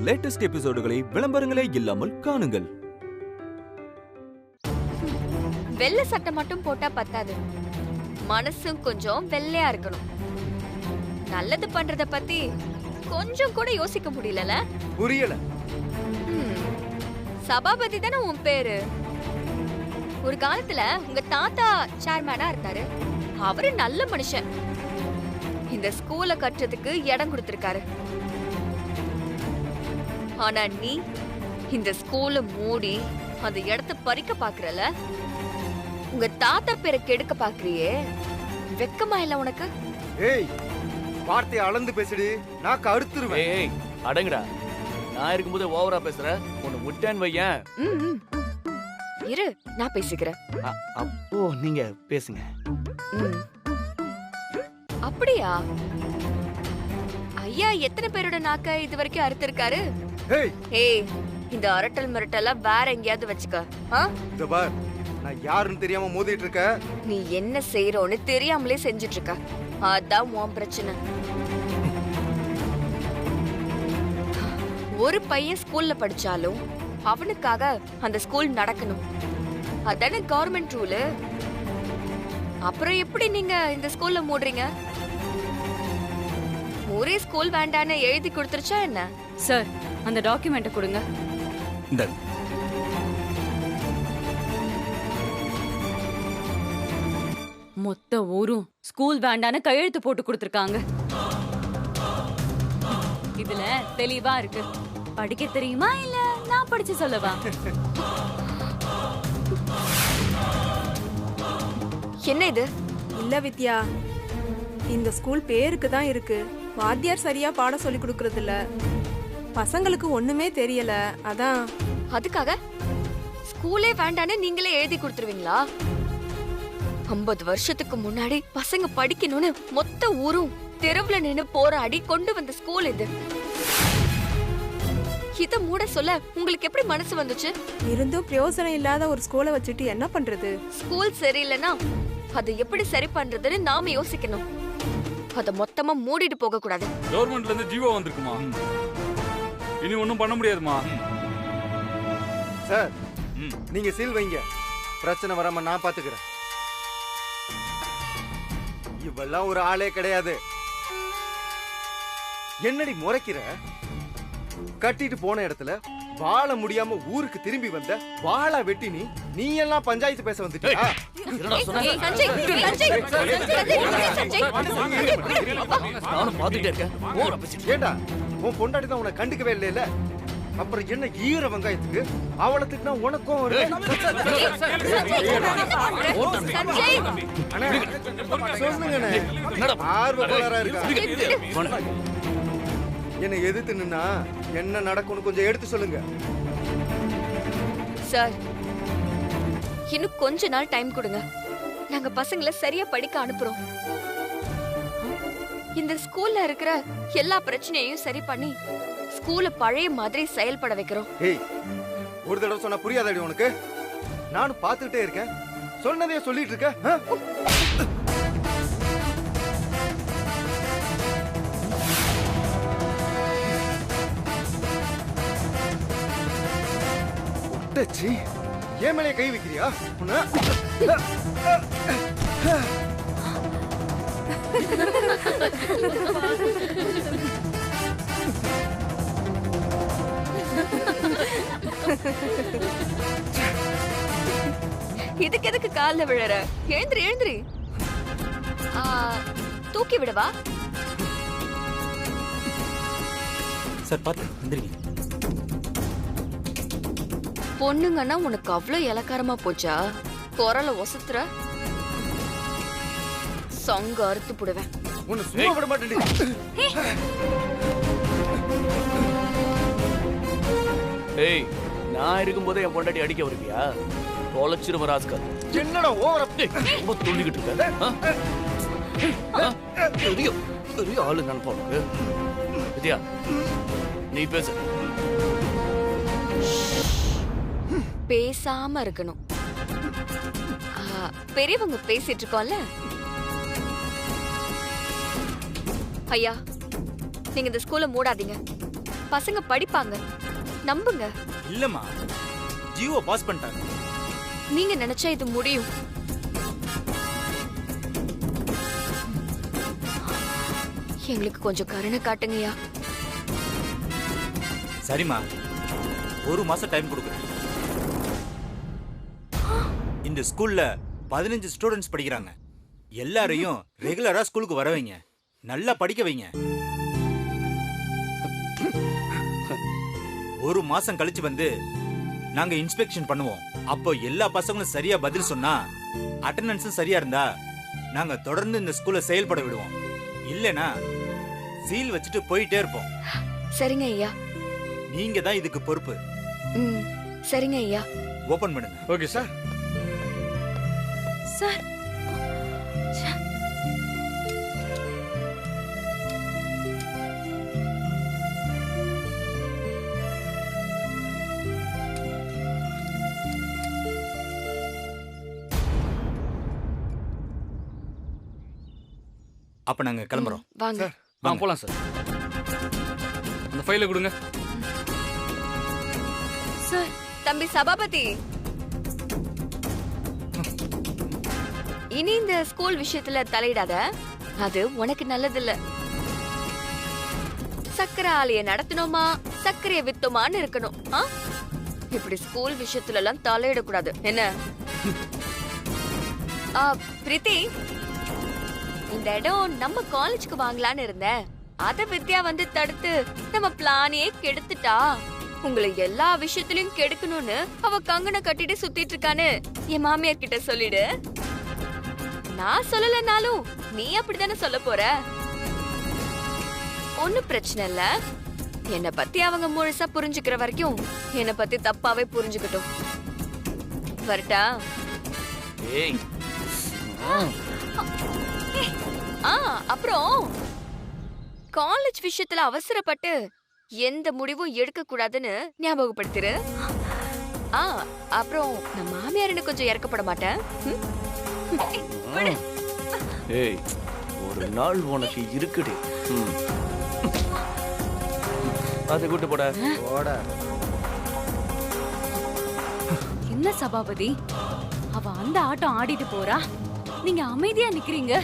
Latest எபிசோடுகளை விளம்பரங்களே இல்லாமல் காணுங்கள். வெள்ளை சட்டை மட்டும் போட்டா பத்தாது, மனசும் கொஞ்சம் வெள்ளையா இருக்கணும். நல்லது பண்றத பத்தி கொஞ்சம் கூட யோசிக்க முடியல. புரியல. சபாபதி தானே உன் பேரு? ஒரு காலத்துல உங்க தாத்தா சேர்மேனா இருந்தாரு. அவரு நல்ல மனுஷன். இந்த ஸ்கூல கட்டுறதுக்கு இடம் கொடுத்திருக்காரு. ஆனா நீ இந்த ஸ்கூல மூடி அந்த இடத்தை பறிக்க பாக்குறல. உங்க தாத்தா பேரை கெடுக்க பாக்குறியே, வெக்கமா இல்ல உனக்கு? ஏய், வார்த்தையை அளந்து பேசுடி, நாக்கு அறுத்துருவேன். ஏய் அடங்குடா. நான் இருக்கும்போது ஓவரா பேசுற. உன்னை விட்டேன் வையேன். இரு, நான் பேசிக்கிறேன். அப்போ நீங்க பேசுங்க. அப்படியா? ஐயா எத்தனை பேரோட நாக்க இது வரைக்கும் அறுத்திருக்காரு? ஏய், இந்த அரட்டல் மிரட்டெல்லாம் வேற எங்கேயாவது வச்சுக்க. இந்த பார், நான் யாருன்னு தெரியாம மோதிட்டு இருக்க. நீ என்ன செய்யறோன்னு தெரியாமலே செஞ்சுட்டு இருக்க. அதான் உன் பிரச்சனை. ஒரு பையன் ஸ்கூல்ல படிச்சாலும் அவனுக்காக அந்த ஸ்கூல் நடக்கணும். அதானே கவர்மெண்ட் ரூல். அப்புறம் எப்படி நீங்க இந்த ஸ்கூல்ல மூடுறீங்க? ஒரே ஸ்கூல் வேண்டான்னு எழுதி கொடுத்துருச்சா என்ன? சார், அந்த டாக்குமெண்ட்டை கொடுங்க. மொத்த ஊரும் ஸ்கூல் வேண்டான்னு கையெழுத்து போட்டு கொடுத்திருக்காங்க. இதுல தெளிவா இருக்கு. படிக்க தெரியுமா இல்ல நான் படிச்சு சொல்லவா? என்ன இது? இல்ல வித்யா, இந்த ஸ்கூல் பேருக்கு தான் இருக்கு. வாத்தியார் சரியா பாடம் சொல்லி கொடுக்கறது இல்ல. பசங்களுக்கு ஒண்ணுமே தெரியல. அதான். அதுக்காக ஸ்கூலே வேண்டான்னு நீங்களே எழுதி கொடுத்துருவீங்களா? 50 வருஷத்துக்கு முன்னாடி பசங்க படிக்கணும்னு மொத்த ஊரும் தெருவுல நின்னு போராடி கொண்டு வந்த ஸ்கூல் இது. இத மூட சொல்ல உங்களுக்கு எப்படி மனசு வந்துச்சு? இருந்தும் பிரயோஜனம் இல்லாத ஒரு ஸ்கூலை வச்சுட்டு என்ன பண்றது? ஸ்கூல் சரியில்லைன்னா அதை எப்படி சரி பண்றதுன்னு நாம யோசிக்கணும். அத மொத்தமா மூடிட்டு போக கூடாது. கவர்மெண்ட்ல இருந்து ஜீவோ வந்திருக்குமா? இனி ஒண்ணும் பண்ண முடியாதுமா. சார், நீங்க சீல் வைங்க. பிரச்சனை வராம நான் பாத்துக்கிறேன். இவெல்லாம் ஒரு ஆளே கிடையாது. என்னடி முறைக்கிற? கட்டிட்டு போன இடத்துல வாழ முடியாம ஊருக்கு திரும்பி வந்த வாழ வெட்டி நீ எல்லாம் பஞ்சாயத்து பேச வந்துட்டியா? ஏண்டா, உன் பொண்டாட்டி தான் உன்னை கண்டுக்கவே இல்லையில. அப்புறம் என்ன ஈர வெங்காயத்துக்கு அவளை திட்டினா உனக்கும் ஆர்வலரா இருக்கா? என்னை எதிர்த்து நின்னா என்ன நடக்கும்னு கொஞ்சம் எடுத்து சொல்லுங்க சார். இன்னும் கொஞ்ச நாள் டைம் கொடுங்க. நாங்க பசங்களை சரியா படிக்க அனுப்புறோம். இந்த ஸ்கூல்ல இருக்கிற எல்லா பிரச்சனையையும் சரி பண்ணி ஸ்கூல பழைய மாதிரி செயல்பட வைக்கிறோம். ஏய், ஒரு தடவை சொன்னா புரியாதடி உனக்கு? நானும் பார்த்துக்கிட்டே இருக்கேன். சொன்னதே சொல்லிட்டு இருக்க. ஏன் மேலே கை வைக்கிறியா? இதுக்கு எதுக்கு கால்ல விழற? எழுந்திரி எழுந்திரி. தூக்கி விடவா? சார் பாத்து எந்திரிங்க. பொண்ணுங்கன்னா உனக்கு அவ்வளவு இலக்காரமா போச்சா? குரல ஒசத்துற சங்க அறுத்து போடுவேன். உன்னை சும்மா விட மாட்டேன். ஏய், நான் இருக்கும்போதே என் பொண்டாட்டி அடிக்க வருவியா? தொலைச்சிருவ ராஸ்கல். என்னடா ஓவரா ரொம்ப துள்ளிக்கிட்டு இருக்க? பெரிய ஆளு நினைப்பா உனக்கு. வித்யா, நீ பேசு. பேசாம இருக்கணும். பெரியவங்க பேசிட்டு இருக்கோம்ல. ஐயா, நீங்க இந்த ஸ்கூலை மூடாதீங்க. பசங்க படிப்பாங்க. நம்புங்க. இல்லம்மா, ஜியோ பாஸ் பண்ணிட்டாங்க. நீங்க நினைச்சா இது முடியும். எங்களுக்கு கொஞ்சம் கருணை காட்டுங்கய்யா. சரிம்மா, 1 மாசம் டைம் கொடுக்குறேன். இந்த ஸ்கூல்ல 15 ஸ்டூடெண்ட்ஸ் படிக்கிறாங்க. எல்லாரையும் ரெகுலரா ஸ்கூலுக்கு வர வைங்க, நல்லா படிக்க வைங்க. 1 மாசம் கழிச்சு வந்து நாங்க இன்ஸ்பெக்ஷன் பண்ணுவோம். அப்போ எல்லா பசங்களும் சரியா பதில் சொன்னா, அட்டெண்டன்ஸும் சரியா இருந்தா நாங்க தொடர்ந்து இந்த ஸ்கூல்ல செயல்பட விடுவோம். இல்லனா சீல் வச்சுட்டு போயிட்டே இருப்போம். சரிங்க ஐயா. நீங்க தான் இதுக்கு பொறுப்பு. சரிங்க ஐயா. ஓபன் பண்ணுங்க. Okay sir. சார் அப்ப நாங்க கிளம்புறோம். வாங்க. போலாம் சார். அந்த ஃபைலை கொடுங்க. சார் தம்பி சபாபதி, இனி இந்த ஸ்கூல் விஷயத்துல தலையிடாத. அது உனக்கு நல்லதில்ல. சக்கரை ஆலைய நடத்தணுமா சக்கரைய வித்தோமான்னு இருக்கணும். இப்படி ஸ்கூல் விஷயத்துல எல்லாம் தலையிடக்கூடாது. என்ன பிரீத்தி, இந்த இடம் நம்ம காலேஜ்க்கு வாங்கலான்னு இருந்தேன். அத வித்யா வந்து தடுத்து நம்ம பிளானையே கெடுத்துட்டா. உங்களை எல்லா விஷயத்திலயும் கெடுக்கணும்னு அவ கங்கனை கட்டிட்டு சுத்திட்டு இருக்கான்னு என் மாமியார் கிட்ட சொல்லிடு. நான் சொல்லலனாலும் நீ அப்படித்தானே சொல்ல போற. ஒன்னும் பிரச்சனை இல்ல. என்னை பத்தி அவங்க முழுசா புரிஞ்சுக்கிற வரைக்கும் என்னை பத்தி தப்பாவே புரிஞ்சுக்கட்டும். வரட்டா? ஏய் அப்புறம் காலேஜ் விஷயத்துல அவசரப்பட்டு எந்த முடிவும் எடுக்க கூடாதுன்னு ஞாபகப்படுத்திரு. அப்புறம் நான் மாமியார்னு கொஞ்சம் இறக்கப்பட மாட்டேன். ஏய், ஒரு நாள் உனக்கு இருக்குடி. அதை கூட்டு போட. என்ன சபாபதி, அவ அந்த ஆட்டம் ஆடிட்டு போறா, நீங்க அமைதியா நிக்கிறீங்க.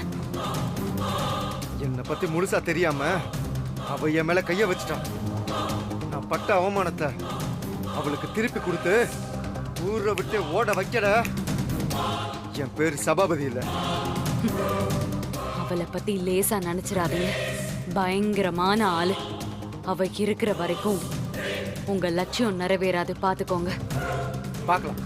என்னை பத்தி முழுசா தெரியாம அவ என் மேல கைய வச்சுட்டான். நான் பட்ட அவமானத்தை அவளுக்கு திருப்பி கொடுத்து ஊரை விட்டு ஓட வைக்கட. என் பேரு சபாபதி இல்ல. அவளை பத்தி லேசா நினைச்சிடாதீங்க. பயங்கரமான ஆளு. அவ இருக்கிற வரைக்கும் உங்க லட்சியம் நிறைவேறாது, பாத்துக்கோங்க. பார்க்கலாம்.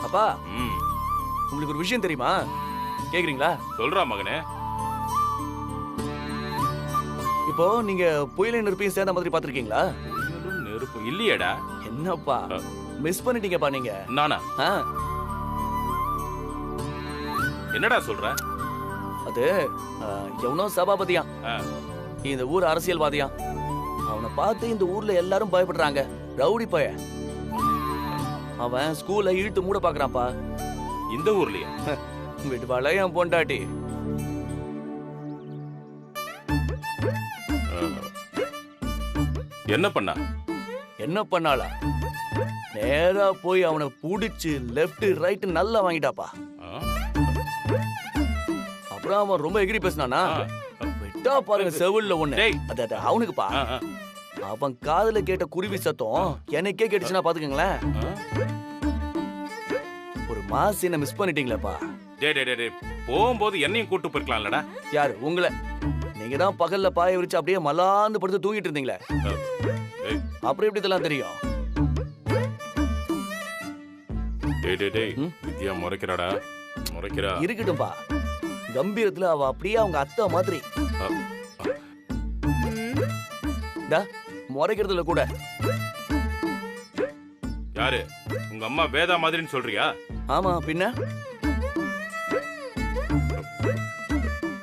அப்பா, உங்களுக்கு ஒரு விஷயம் தெரியுமா? கேக்குறீங்களா? சொல்றா மகனே. இப்போ நீங்க புயலை நெருப்பையும் சேர்ந்த மாதிரி பாத்திருக்கீங்களா? நெருப்பு இல்லையேடா. என்னப்பா மிஸ் பண்ணிட்டீங்கப்பா நீங்க. நானா? என்னடா சொல்ற? அது எவனோ சபாபதியா, இந்த ஊர் அரசியல்வாதியா. அவனை பார்த்து இந்த ஊர்ல எல்லாரும் பயப்படுறாங்க. ரவுடி பய. அவன் ஸ்கூல்ல இழுத்து மூட பாக்குறான்ப்பா. இந்த ஊர்லயா? விடுவாள என் பொண்டாட்டி. என்ன பண்ணா? என்ன பண்ணாளா? நேரா போய் அவனை புடிச்சு லெஃப்ட் ரைட் நல்லா வாங்கிட்டாப்பா. அப்புறம் அவன் ரொம்ப எகிரி பேசினானா, விட்டா பாருங்க செவுல்ல ஒண்ணு. அத அவனுக்குப்பா. அவன் காதுல கேட்ட குருவி சத்தம் எனக்கே கேட்டுச்சுன்னா பாத்துக்கங்களேன். ஒரு மாசம் மிஸ் பண்ணிட்டீங்களேப்பா. போகும்போது என்னையும் கூட்டு போயிருக்கலாம்லடா. யாரு? உங்களை. நீங்க தான் பகல்ல பாய விரிச்சு அப்படியே மலாந்து படுத்து தூங்கிட்டு இருந்தீங்களே. அப்புறம் எப்படி இதெல்லாம் தெரியும்? வித்யா முறைக்கிறாடா. முறைக்கிறா. இருக்கட்டும்பா. கம்பீரத்துல அவ அப்படியே அவங்க அத்தை மாதிரி. முறைக்கிறதுல கூட. யாரு? உங்க அம்மா வேதா மாதிரின்னு சொல்றியா? ஆமா, பின்ன.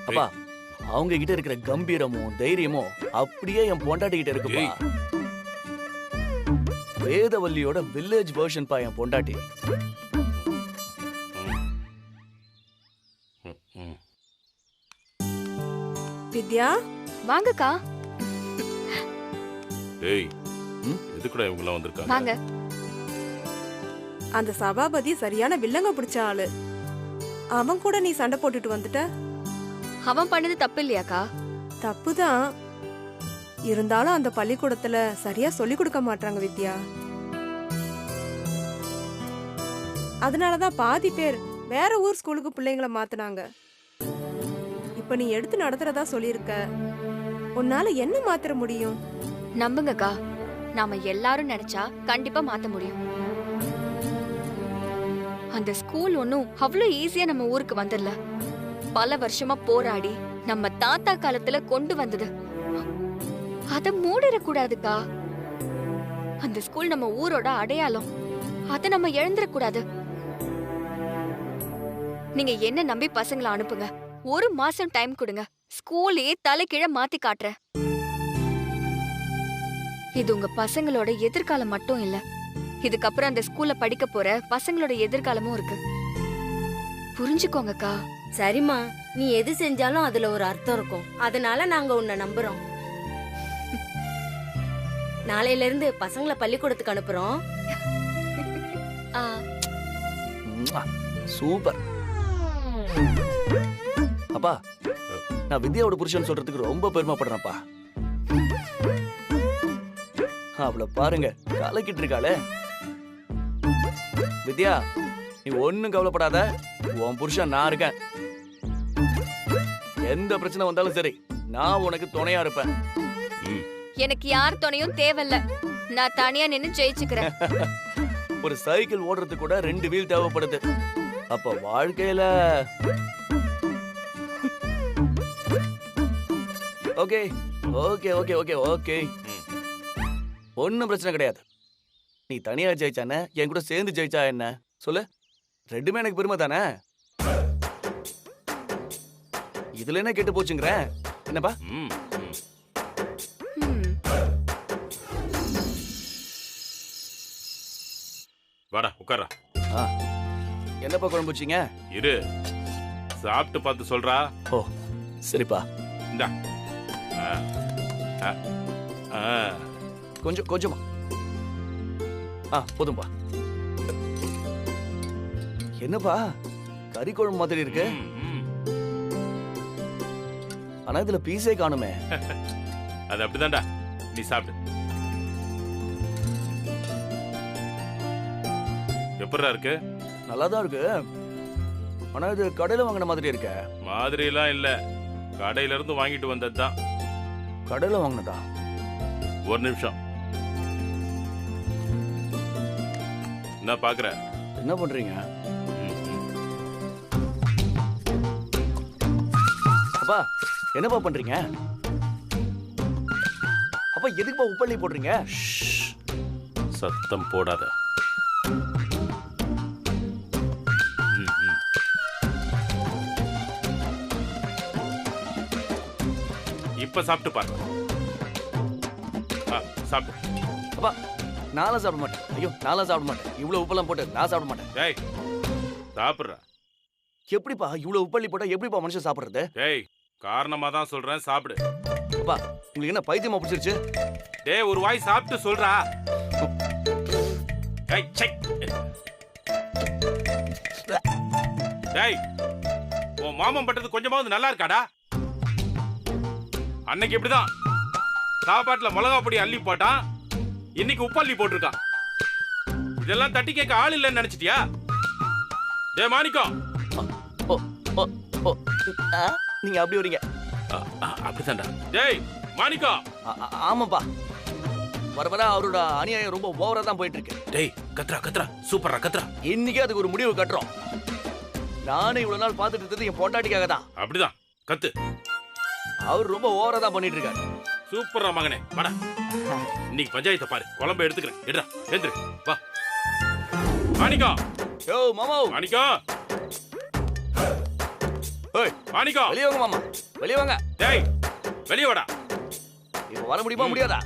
அப்பா, அவங்க கிட்ட இருக்கிற கம்பீரமும் தைரியமும் அப்படியே என் பொண்டாட்டி கிட்ட இருக்குப்பா. வேதவல்லியோட வில்லேஜ் வெர்ஷன் பா என் பொண்டாட்டி. வித்யா வாங்கக்கா. டேய் எதுக்குடா இவங்க எல்லாம் வந்திருக்காங்க? வாங்க. அந்த சபாபதி சரியான வில்லங்க பிடிச்ச ஆளு. அவன் கூட நீ சண்டை போட்டுட்டு வந்துட்ட. அவன் பண்ணது தப்பு இல்லையாக்கா? தப்புதான். இருந்தாலும் அந்த பள்ளிக்கூடத்துல சரியா சொல்லி கொடுக்க மாட்டாங்க வித்யா. அதனாலதான் பாதி பேர் வேற ஊர் ஸ்கூலுக்கு பிள்ளைங்களை மாத்துனாங்க. இப்ப நீ எடுத்து நடத்துறதா சொல்லியிருக்க. உன்னால என்ன மாத்திர முடியும்? நம்புங்கக்கா, நாம எல்லாரும் நினைச்சா கண்டிப்பா மாத்த முடியும். அந்த ஸ்கூல் ஒன்னும் அவ்வளவு ஈஸியா நம்ம ஊருக்கு வந்துடல. பல வருஷமா போராடி நம்ம தாத்தா காலத்துல கொண்டு வந்தது. அத மூடிடக்கூடாதுக்கா. அந்த ஸ்கூல் நம்ம ஊரோட அடையாளம். அத நம்ம இழந்துடக்கூடாது. நீங்க என்ன நம்பி பசங்களை அனுப்புங்க. 1 மாசம் டைம் கொடுங்க. ஸ்கூலே தலைகீழ மாத்தி காட்டுறேன். இது உங்க பசங்களோட எதிர்காலம் மட்டும் இல்ல, இதுக்கப்புறம் அந்த ஸ்கூல்ல படிக்க போற பசங்களோட எதிர்காலமும் இருக்கு. புரிஞ்சுக்கோங்கக்கா. சரிம்மா, நீ எது செஞ்சாலும் அதுல ஒரு அர்த்தம் இருக்கும். அதனால நாங்க உன்னை நம்புறோம். நாளையில இருந்து பசங்களை பள்ளிக்கூடத்துக்கு அனுப்புறோம். சூப்பர். அப்பா, நான் வித்யாவோட புருஷன் சொல்றதுக்கு ரொம்ப பெருமைப்படுறேன்ப்பா. அவளை பாருங்க, கலக்கிட்டு இருக்காளே. வித்யா, நீ ஒண்ணும் கவலைப்படாத. உன் புருஷன் நான் இருக்கேன். எந்த பிரச்சனை வந்தாலும் சரி, நான் உனக்கு துணையா இருப்பேன். எனக்கு யார் துணையும் தேவையில்ல. நான் தனியா நின்னு ஜெயிச்சுக்கிறேன். ஒரு சைக்கிள் ஓடுறதுக்கு கூட 2 வீல் தேவைப்படுது. அப்ப வாழ்க்கையில okay okay okay okay okay ஒன்னும் பிரச்சனை கிடையாது. நீ தனியா ஜெயிச்சானே, என் கூட சேர்ந்து ஜெயிச்சா என்ன சொல்லு? ரெண்டுமே எனக்கு பெருமை தானே. இதுல என்ன கெட்டு போச்சுங்கிற? என்னப்பா? வாடா உட்காரா. என்னப்பா குழம்பு வச்சீங்க? இரு, சாப்பிட்டு பார்த்து சொல்றா. ஓ சரிப்பா. இந்தா. கொஞ்சம் கொஞ்சமா. போதும்பா. என்னப்பா கறி குழம்பு மாதிரி இருக்கு? ஆனா இதுல பீஸே காணுமே. அது அப்படிதான்டா, நீ சாப்பிடு. எப்படிடா இருக்கு? நல்லாதான் இருக்கு. ஆனா இது கடையில வாங்கின மாதிரி இருக்க. மாதிரி எல்லாம் இல்ல, கடையில இருந்து வாங்கிட்டு வந்ததுதான். கடையில வாங்கினதா? ஒரு நிமிஷம். என்ன பாக்குற? என்ன பண்றீங்க? அப்பா என்னப்பா பண்றீங்க? அப்பா எதுக்குப்பா உப்பள்ளி போடுறீங்க? சத்தம் போடாத. இப்ப சாப்பிட்டு பாரு. சாப்பிடு. அப்பா நானும் சாப்பிட மாட்டேன். ஐயோ நானும் சாப்பிட மாட்டேன். இவ்வளவு உப்பெல்லாம் போட்டு நான் சாப்பிட மாட்டேன். டேய் சாப்பிடுற. எப்படிப்பா இவ்வளவு உப்பள்ளி போட்டா எப்படிப்பா மனுஷன் சாப்பிடுறது? டேய் காரணமா தான் சொல்றேன், சாப்பிடு. அப்பா உங்களுக்கு என்ன பைத்தியமா பிடிச்சிருச்சு? டேய் ஒரு வாய் சாப்பிட்டு சொல்றா. டேய் சை. டேய் உன் மாமன் பட்டது கொஞ்சமாவது நல்லா இருக்காடா? அன்னைக்கு இப்படிதான் சாப்பாட்டுல மிளகா பொடி அள்ளி போட்டான், இன்னைக்கு உப்பள்ளி போட்டிருக்கான். இதெல்லாம் தட்டி கேட்க ஆள் இல்லைன்னு நினைச்சிட்டியா? டேய் மாணிக்கம். நீங்க அப்படி வரீங்க? அப்படித்தான்டா. டேய் மாணிக்கம். ஆமாப்பா, வர வர அவரோட அநியாயம் ரொம்ப ஓவரா தான் போயிட்டு இருக்கு. டேய் கத்ரா கத்ரா, சூப்பரா கத்ரா. இன்னைக்கு அதுக்கு ஒரு முடிவு கட்டுறோம். நானே இவ்வளவு நாள் பார்த்துட்டு இருந்தது என் பொண்டாட்டிக்காக தான். அப்படிதான் கத்து. அவர் ரொம்ப ஓவரா தான் பண்ணிட்டு இருக்காரு. சூப்பரா மகனே, வாடா. இன்னைக்கு பஞ்சாயத்தை பாரு. குழம்பு எடுத்துக்கிறேன். எடுடா, எழுந்துரு, வா. மாணிக்கம். யோ மாமா. மாணிக்கம். ஏய் மாணிக்கம். வெளிய வாங்க மாமா, வெளிய வாங்க. டேய் வெளிய வாடா. இப்ப வர முடியுமா முடியாதா?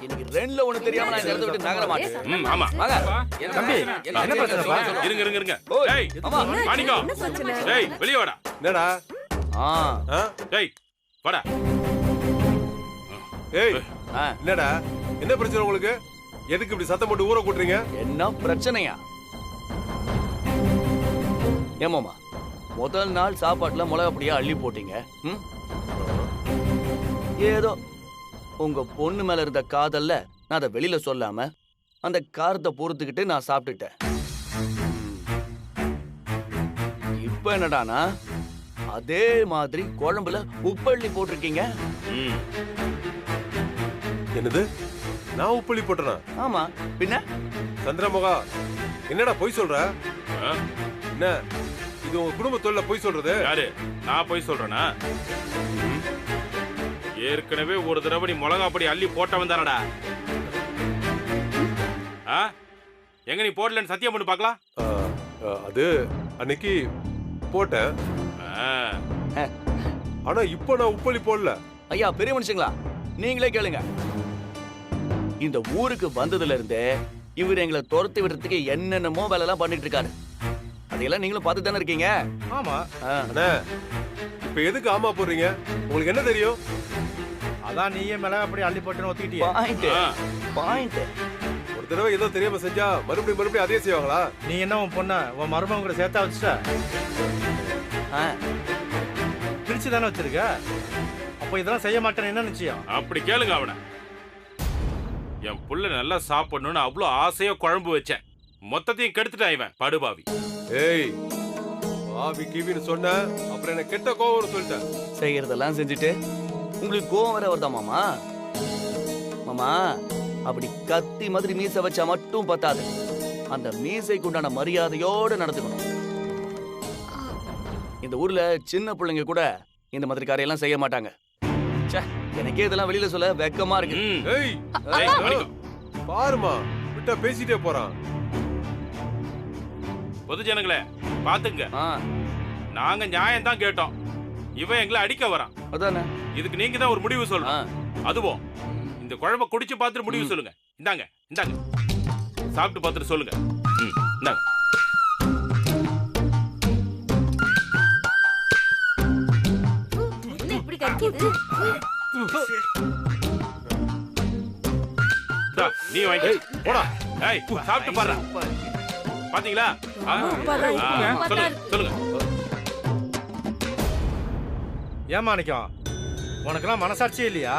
இன்னைக்கு ரெண்டுல ஒண்ணு தெரியாம நான் இந்த இடத்தை விட்டு நகர மாட்டேன். ஆமா வாங்க. தம்பி என்ன பிரச்சனைப்பா? இருங்க. டேய் மாணிக்கம். என்ன பிரச்சனை? டேய் வெளிய வாடா. என்னடா? டேய் வாடா. ஏய் ஆ, என்னடா? என்ன பிரச்சனை உங்களுக்கு? எதுக்கு இப்படி சத்தம் போட்டு ஊரை கூட்டுறீங்க? என்ன பிரச்சனையா? ஏமாமா முதல் நாள் சாப்பாட்டுல மிளகா அப்படியே அள்ளி போட்டீங்க. ம்? ஏதோ உங்க பொண்ணு மேல இருந்த காதல்ல நான் அதை வெளியில சொல்லாம அந்த காரத்தை பொறுத்துக்கிட்டு நான் சாப்பிட்டுட்டேன். இப்ப என்னடானா அதே மாதிரி குழம்புல உப்பள்ளி போட்டிருக்கீங்க. என்னது? நான் உப்பள்ளி போட்டேனா? ஆமா பின்ன சந்திரமுகா என்னடா பொய் சொல்ற? ஆ? என்ன இது உங்க குடும்ப தொழில பொய் சொல்றது? யாரு? நான் போய் சொல்றேனா? ஏற்கனவே ஒரு தடவை நீ மிளகா பொடி அள்ளி போட்டவன் தானடா. எங்க நீ போடலன்னு சத்தியம் பண்ணி பார்க்கலாம். அது அன்னைக்கு போட்டேன். ஆனா இப்போ நான் உப்பள்ளி போடல. ஐயா பெரிய மனுஷங்களா நீங்களே கேளுங்க. இந்த ஊருக்கு வந்ததுல இருந்தே இவர் எங்களை துரத்தி விடுறதுக்கு என்னென்னமோ வேலை எல்லாம் பண்ணிட்டு இருக்காரு. அதையெல்லாம் நீங்களும் பார்த்து தானே இருக்கீங்க. ஆமா. அண்ணா இப்ப எதுக்கு ஆமா போடுறீங்க? உங்களுக்கு என்ன தெரியும்? அதான் நீயே மிளகா அப்படி அள்ளி போட்டுன்னு ஒத்துக்கிட்டியா? பாயிண்ட். ஒரு தடவை ஏதோ தெரியாம செஞ்சா மறுபடியும் அதே செய்வாங்களா? நீ என்ன உன் பொண்ண உன் மருமகன் கூட சேர்த்தா வச்சுட்ட? பிரிச்சு தானே வச்சிருக்க. அப்போ இதெல்லாம் செய்ய மாட்டேன்னு என்ன நிச்சயம்? அப்படி கேளுங்க அவனை. என் புள்ள நல்லா சாப்பிடணும்னு அவ்வளோ ஆசையா குழம்பு வச்சேன். மொத்தத்தையும் கெடுத்துட்டான் இவன் படுபாவி. ஏய் பாவி கிவின்னு சொன்ன அப்புறம் என்ன கெட்ட கோவம் சொல்லிட்டேன். செய்யறதெல்லாம் செஞ்சுட்டு உங்களுக்கு கோவம் வர வருதா மாமா? மாமா அப்படி கத்தி மாதிரி மீசை வச்சா மட்டும் பத்தாது. அந்த மீசைக்கு உண்டான மரியாதையோடு நடந்துக்கணும். இந்த ஊர்ல சின்ன பிள்ளைங்க கூட இந்த மாதிரி காரியெல்லாம் செய்ய மாட்டாங்க. எனக்கே இதெல்லாம் வெளியில சொல்ல வெக்கமா இருக்கு. பாருமா விட்டா பேசிட்டே போறான். பொது ஜனங்களே பாத்துங்க. நாங்க நியாயம் தான் கேட்டோம். இவன் எங்களை அடிக்க வரான். அதானே இதுக்கு நீங்க தான் ஒரு முடிவு சொல்லணும். அதுவும் இந்த குழம்பை குடிச்சு பார்த்துட்டு முடிவு சொல்லுங்க. இந்தாங்க சாப்பிட்டு பார்த்துட்டு சொல்லுங்க. இந்தாங்க. இப்படி கடிக்குது. நீ வாங்கி போடா. ஏய் சாப்பிட்டு பாரு. பாத்தீங்களா? சொல்லுங்க. ஏமாணிக்கம் உனக்கெல்லாம் மனசாட்சியே இல்லையா?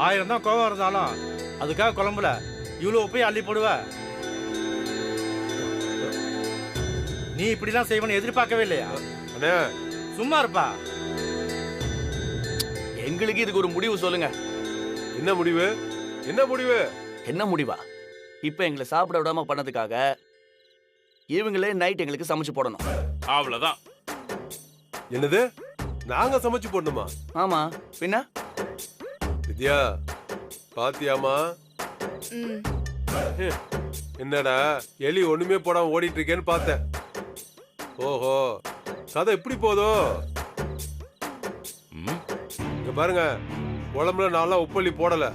1000 தான் கோவம் இருந்தாலும் அதுக்காக குழம்புல இவ்வளவு போய் அள்ளி போடுவ? நீ இப்படிலாம் செய்வன்னு எதிர்பார்க்கவே இல்லையா? சும்மா இருப்பா. எங்களுக்கு இதுக்கு ஒரு முடிவு சொல்லுங்க. என்ன முடிவு? என்ன முடிவா? இப்ப எங்களை சாப்பிட விடாம பண்ணதுக்காக இவங்களே நைட் எங்களுக்கு சமைச்சு போடணும். அவ்வளவுதான். என்னது? நாங்க சமைச்சு போடணுமா? ஆமா பின்ன. வித்யா பாத்தியாமா? என்னடா எலி ஒண்ணுமே போடாம ஓடிட்டு இருக்கேன்னு பார்த்தேன். ஓஹோ கதை இப்படி போதோ? இங்க பாருங்க, குழம்புல நான்லாம் உப்பள்ளி போடல.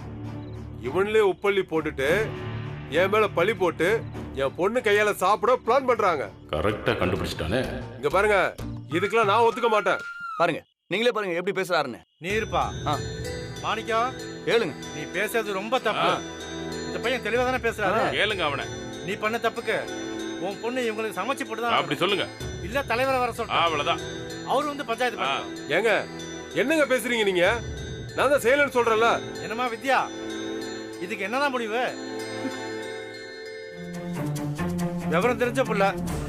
இவன்லயே உப்பள்ளி போட்டுட்டு என் மேல பழி போட்டு என் பொண்ணு கையால சாப்பிட பிளான் பண்றாங்க. கரெக்டா கண்டுபிடிச்சிட்டானே. இங்க பாருங்க, இதுக்கெல்லாம் நான் ஒத்துக்க மாட்டேன். பாருங்க நீங்களே பாருங்க எப்படி பேசுறாருன்னு. நீ இருப்பா. மாணிக்கம் கேளுங்க. நீ பேசுறது ரொம்ப தப்பு. இந்த பையன் தெளிவா தானே பேசுறாரு. கேளுங்க அவனை. நீ பண்ண தப்புக்கு உன் பொண்ணு இவங்களுக்கு சமைச்சு போட்டுதான் அப்படி சொல்லுங்க. இல்ல தலைவரை வர சொல்றேன். அவ்வளவுதான். அவரு வந்து பஞ்சாயத்து பண்ணலாம். ஏங்க என்னங்க பேசுறீங்க நீங்க? நான் தான் செய்யலன்னு சொல்றேன்ல. என்னமா வித்யா, இதுக்கு என்னதான் முடிவு? விவரம் தெரிஞ்ச புள்ள,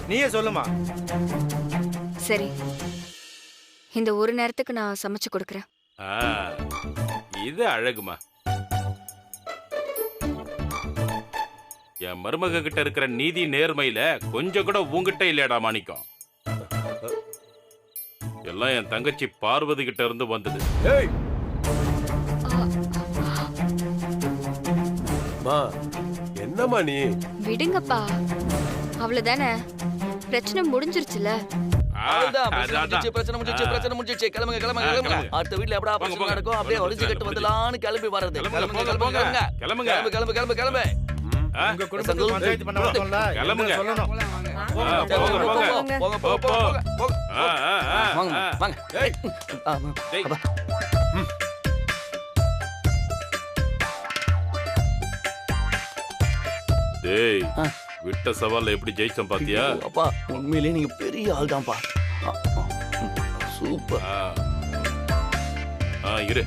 நீயே சொல்லுமா. சரி, இந்த ஒரு நேரத்துக்கு நான் சமைச்சு கொடுக்கறேன். இது அழகுமா. என் மருமக கிட்ட இருக்கிற நீதி நேர்மையில கொஞ்சம் கூட உங்ககிட்ட இல்லடா மாணிக்கம். எல்லாம் என் தங்கச்சி பார்வதி கிட்ட இருந்து வந்தது. என்னம்மா நீ? விடுங்கப்பா, அவ்வளவுதானே, பிரச்சனை முடிஞ்சிருச்சுல. அவ்வளவுதான், பிரச்சனை அதான். முடிஞ்சிச்சு, பிரச்சனை முடிஞ்சிச்சு. கிளம்புங்க, கிளம்புங்க, கிளம்புங்க. அடுத்த வீட்ல எப்படா போங்க, பிரச்சனை போங்க. நடக்கும், அப்படியே ஒளிஞ்சு கட்டு வந்துலான்னு கிளம்பி வர்றது. கிளம்புங்க, கிளம்புங்க, போங்க, கிளம்புங்க, போங்க. கிளம்புங்க. கிளம்புங்க. கிளம்பு. உங்க குடும்பத்துக்கு பஞ்சாயத்து பண்ண வரணும்ல கிளம்புங்க. சொல்லணும் போங்க. வாங்க, வாங்க. டேய். ஆமா. டேய். அப்பா. டேய் ஆ. விட்ட சவால்ல எப்படி ஜெயிச்சோம் பாத்தியா? அப்பா உண்மையிலேயே நீங்க பெரிய ஆள் தான்ப்பா. சூப்பர். இரு